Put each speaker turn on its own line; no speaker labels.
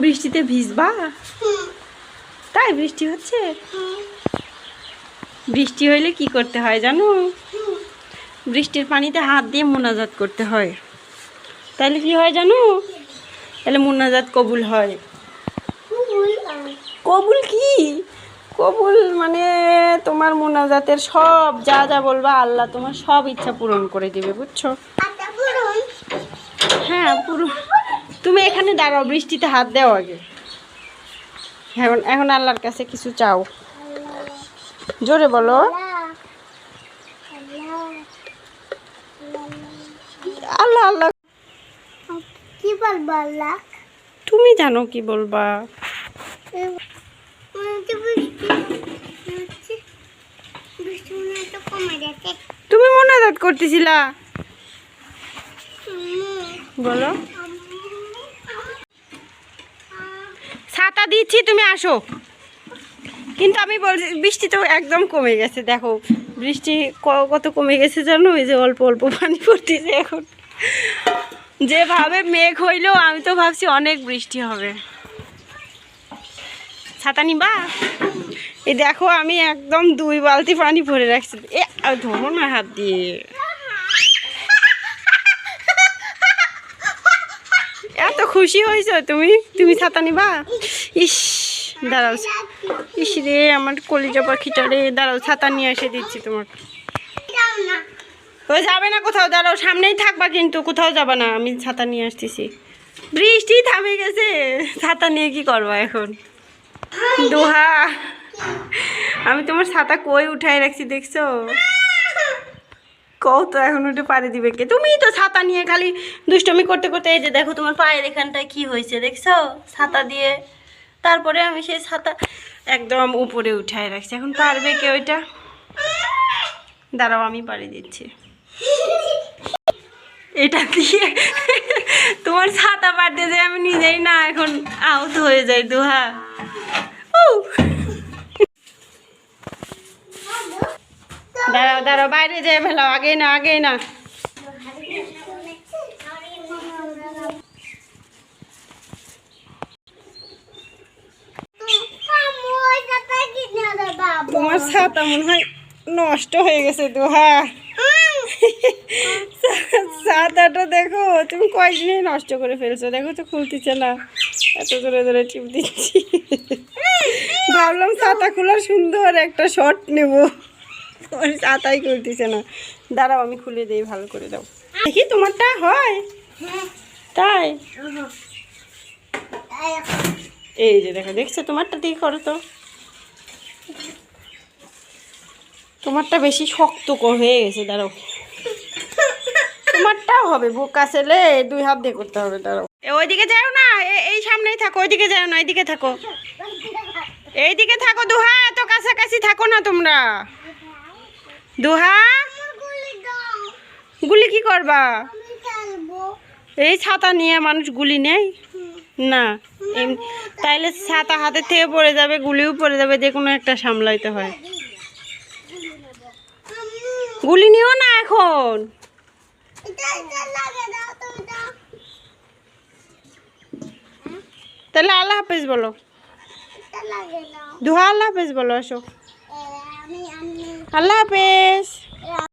বৃষ্টিতে ভিজবা? তাই বৃষ্টি হচ্ছে? বৃষ্টি হইলে কি করতে হয় জানো? বৃষ্টির পানিতে হাত দিয়ে মোনাজাত করতে হয়। তাহলে কি হয় জানো? তাহলে মোনাজাত কবুল হয়। কবুল কি? কবুল মানে তোমার মোনাজাতের সব যা যা বলবা আল্লাহ তোমার সব ইচ্ছা পূরণ করে দিবে, বুঝছো? হ্যাঁ পুরো। তুমি এখানে দাঁড়াও, বৃষ্টিতে হাত দাও আগে। এখন এখন আল্লাহর কাছে কিছু চাও, জোরে বলো। আল্লাহ আল্লাহ
কি বলবো আল্লাহ?
তুমি জানো কি বলবা। তুমি মোনাজাত করতেছিলা, বলো। ছাতা দিচ্ছি, তুমি আসো। কিন্তু আমি বলছি বৃষ্টি তো একদম কমে গেছে, দেখো বৃষ্টি কত কমে গেছে জানো? এই যে অল্প অল্প পানি পড়তেছে এখন। যেভাবে মেঘ হইলো আমি তো ভাবছি অনেক বৃষ্টি হবে। ছাতা নিবা? এই দেখো আমি একদম 2 বালতি পানি ভরে রাখছি। এ ধরো না হাত দিয়ে। এত খুশি হয়েছো তুমি? তুমি ছাতা নিবা? ইস দাঁড়াও, ইস রে আমার কলিজা পাখিটা রে, দাঁড়াও ছাতা নিয়ে এসে দিচ্ছি তোমার। ও যাবে না কোথাও, দাঁড়াও সামনেই থাকবা কিন্তু কোথাও যাবে না, আমি ছাতা নিয়ে আসতেছি। বৃষ্টি থামে গেছে, ছাতা নিয়ে কি করবা এখন? দোহা, আমি তোমার ছাতা কই উঠাই রাখছি দেখছো? কও তো এখন উঠে পারে দিবে কে? তুমি তো ছাতা নিয়ে খালি দুষ্টমি করতে করতে, এই যে দেখো তোমার পায়ের এখানটায় কি হয়েছে দেখছো? ছাতা দিয়ে তারপরে আমি সেই ছাতা একদম উপরে উঠায় রাখছি, এখন পারবে কে ওইটা? দাঁড়াও আমি পাড়ি দিচ্ছি এটা দিয়ে। তোমার ছাতা পাড়তে যে আমি নিজেই না এখন আহত হয়ে যাই। দোহা, দাঁড়াও দাঁড়াও, বাইরে যেয়ে ফেলাও, আগে না আগে না। তোমার ছাতা মনে হয় নষ্ট হয়ে গেছে দোহা। ছাতাটা দেখো তুমি কয়েকদিনে নষ্ট করে ফেলছো, দেখো তো খুলতেছে না, এত জোরে জোরে টিপ দিচ্ছি। ভাবলাম ছাতা খোলার সুন্দর একটা শট নেব, তোমার ছাতাই খুলতেছে না। দাঁড়াও আমি খুলে দিই, ভালো করে দাও দেখি তোমারটা হয়। তাই এই যে দেখো, দেখছো তোমারটা দিয়ে করো তো। তোমারটা বেশি শক্ত হয়ে গেছে, দাঁড়াও তোমারটাও হবে। বোকা ছেলে, 2 হাত দিয়ে করতে হবে। দাঁড়াও ওইদিকে যাও না, এই সামনেই থাকো, ওইদিকে যাও না, এইদিকে থাকো, এইদিকে থাকো। দোহা এত কাছাকাছি থাকো না তোমরা। দোহা গুলি কি করবা? এই ছাতা নিয়ে মানুষ গুলি নেই না, তাইলে ছাতা হাতের থেকে পড়ে যাবে, গুলিও পড়ে যাবে, যে কোনো একটা সামলাইতে হয়। গুলি নিও না এখন। তাহলে আল্লাহ হাফেজ বলো। দোহা আল্লাহ হাফেজ বলো, আসো। আল্লাহ হাফেজ।